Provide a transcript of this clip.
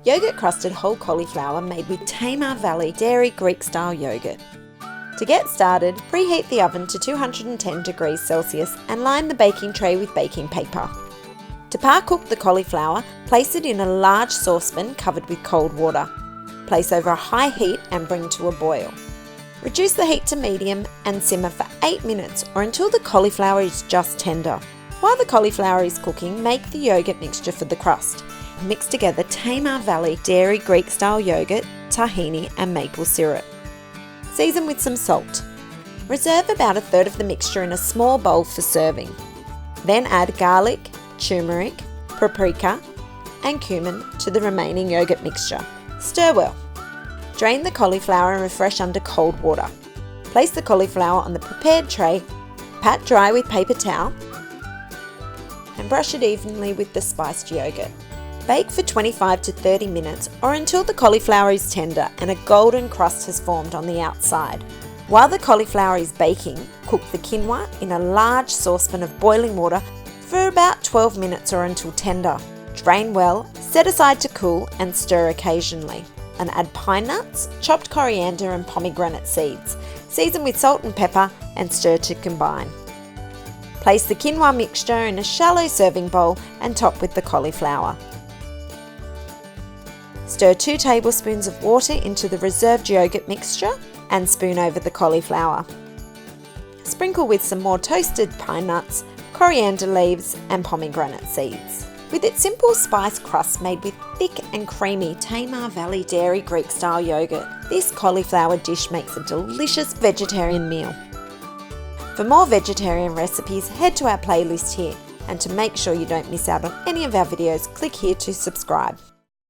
Yoghurt-crusted whole cauliflower made with Tamar Valley dairy Greek-style yogurt. To get started, preheat the oven to 210 degrees Celsius and line the baking tray with baking paper. To par-cook the cauliflower, place it in a large saucepan covered with cold water. Place over a high heat and bring to a boil. Reduce the heat to medium and simmer for 8 minutes or until the cauliflower is just tender. While the cauliflower is cooking, make the yogurt mixture for the crust. Mix together Tamar Valley dairy Greek-style yogurt, tahini and maple syrup. Season with some salt. Reserve about a third of the mixture in a small bowl for serving. Then add garlic, turmeric, paprika and cumin to the remaining yogurt mixture. Stir well. Drain the cauliflower and refresh under cold water. Place the cauliflower on the prepared tray, pat dry with paper towel and brush it evenly with the spiced yogurt. Bake for 25 to 30 minutes or until the cauliflower is tender and a golden crust has formed on the outside. While the cauliflower is baking, cook the quinoa in a large saucepan of boiling water for about 12 minutes or until tender. Drain well, set aside to cool and stir occasionally. And add pine nuts, chopped coriander and pomegranate seeds. Season with salt and pepper and stir to combine. Place the quinoa mixture in a shallow serving bowl and top with the cauliflower. Stir 2 tablespoons of water into the reserved yogurt mixture and spoon over the cauliflower. Sprinkle with some more toasted pine nuts, coriander leaves and pomegranate seeds. With its simple spice crust made with thick and creamy Tamar Valley dairy Greek-style yogurt, this cauliflower dish makes a delicious vegetarian meal. For more vegetarian recipes, head to our playlist here, and to make sure you don't miss out on any of our videos, click here to subscribe.